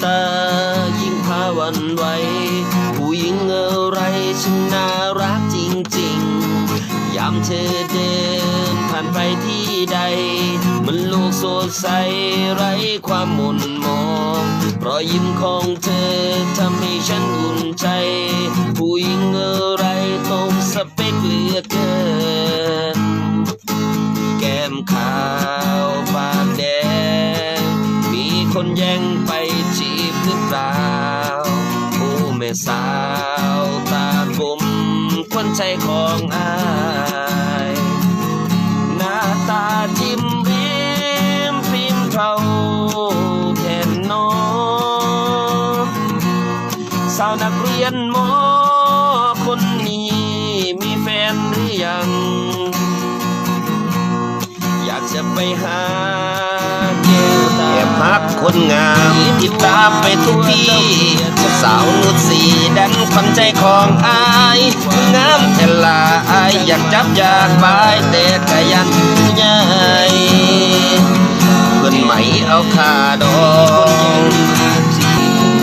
ตายิ่งพาหวันไหวผู้หญิงอะไรฉันน่ารักจริงๆยามเธอเดินผ่านไปที่ใดมันโลกสดใสไร้ความหม่นหมองรอยยิ้มของเธอทำให้ฉันอุ่นใจผู้หญิงอะไรตรงสเปคเหลือเกินแก้มขาวปากแดงมีคนแย่งไปจีบหรือเปล่าโอ้แม่สาวตากลมควันใจของอายหน้าตาจิ้มริมพิมพ์เขาแทนน้องสาวนักเรียนมอคนนี้มีแฟนหรือยังอยากจะไปหาแก้วตาแอบพักคนงามติดตามไปทุกที่สาวนุชสีดันขวัญใจของอายงามแต่ละอายอยากจับอยากบายแต่กะยันใหญ่เพื่อนไหมเอาค่าดอง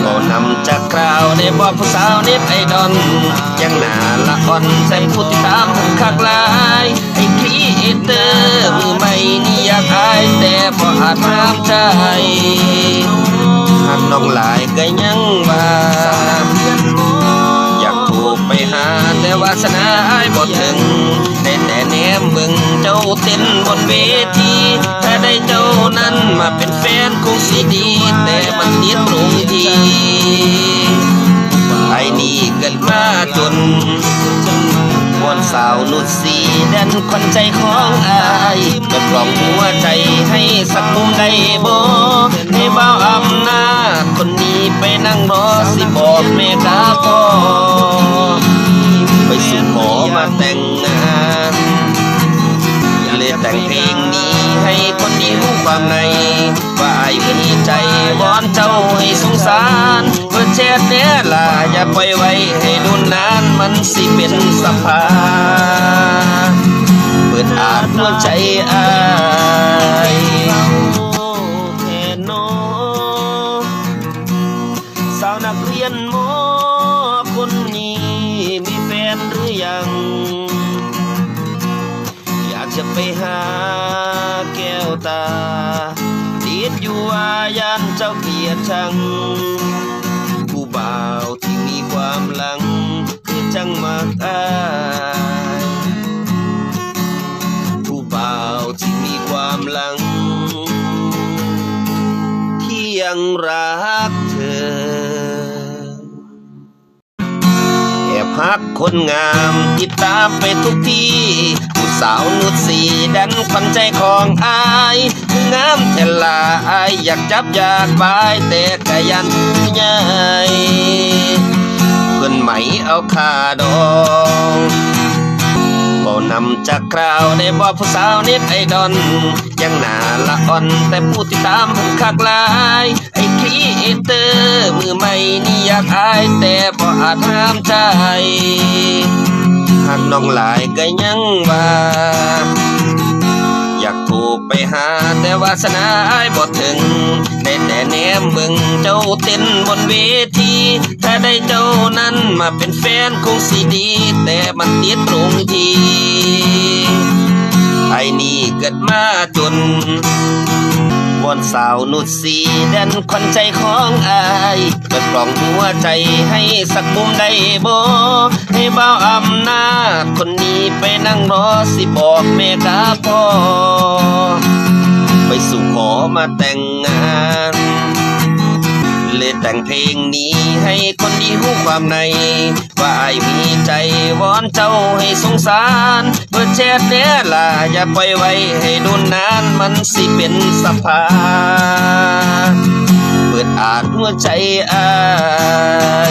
ก็นำจากคราวได้บอกผู้สาวเน็ตไอดอนยังหนาละอ่อนใส่ผู้ติดตามคักลายไอ้ครีเอเตอร์มือใหม่นี่อยากอายแต่บ่อาจห้ามใจหากน้องหลายก็ยังว่าอยากถูกไปหาแต่วาสนาอายบ่ถึงได้แต่แนมเบิ่งเจ้าเต้นบนเวทีถ้าได้เจ้านั้นมาเป็นแฟนคงสิดีแต่มันติดตรงที่ไอ้นี่เกิดมาจนมวนสาวนุชสีแดนขวัญใจของอายจะกล่อมหัวใจให้สักมุมได้บ่ให้บ่าวอำนาจคนนี้ไปนั่งรอสิบอกแม่กาพ่อไปสู่ขอมาแต่งงานเลยแต่งเพลงนี้ให้คนที่รู้ความในว่าไอ้มีใจวอนเจ้าให้สงสารเพื่อแชทเนี้ยล่ะอย่าปล่อยไว้ให้ดุนนานมันสิเป็นสภาเปิดอาจหัวใจอายแทนน้องสาวนักเรียนมอคนนี้มีแฟนหรือยังอยากจะไปหาแก้วตาติดอยู่ว่ายันเจ้าเกลียดชังผู้บ่าวที่มีความหลังคือจังมักอายผู้บ่าวที่มีความหลังที่ยังรักเธอพักคนงามติดตามไปทุกที่ผู้สาวนุชสีดันขวัญใจของอายงามแต่ละอายอยากจับอยากบายแต่กะยันใหญ่เพื่อนไหมเอาค่าดองก็นำจากคราวได้บอกผู้สาวเน็ตไอดอนยังหนาละอ่อนแต่ผู้ติดตามคักลายไอ้ครีเอเตอร์มือใหม่นี่อยากอายแต่บ่อาจห้ามใจหากน้องหลายก็ยังว่าอยากถูกไปหาแต่วาสนาอายบ่ถึงได้แต่แนมเบิ่งเจ้าเต้นบนเวทีถ้าได้เจ้านั้นมาเป็นแฟนคงสิดีแต่มันติดตรงที่ไอ้นี่เกิดมาจนวอนสาวนุชสีแดนขวัญใจของอายเปิดกล่องหัวใจให้สักมุมได้บ่ให้บ่าวอำนาจคนนี้ไปนั่งรอสิบอกแม่กาพ่อไปสู่ขอมาแต่งงานเลยแต่งเพลงนี้ให้คนที่รู้ความในว่าไอ้มีใจวอนเจ้าให้สงสารเพื่อแชทเนี้ยล่ะอย่าปล่อยไว้ให้ดุนนานมันสิเป็นสภาเปิดอาจหัวใจอาย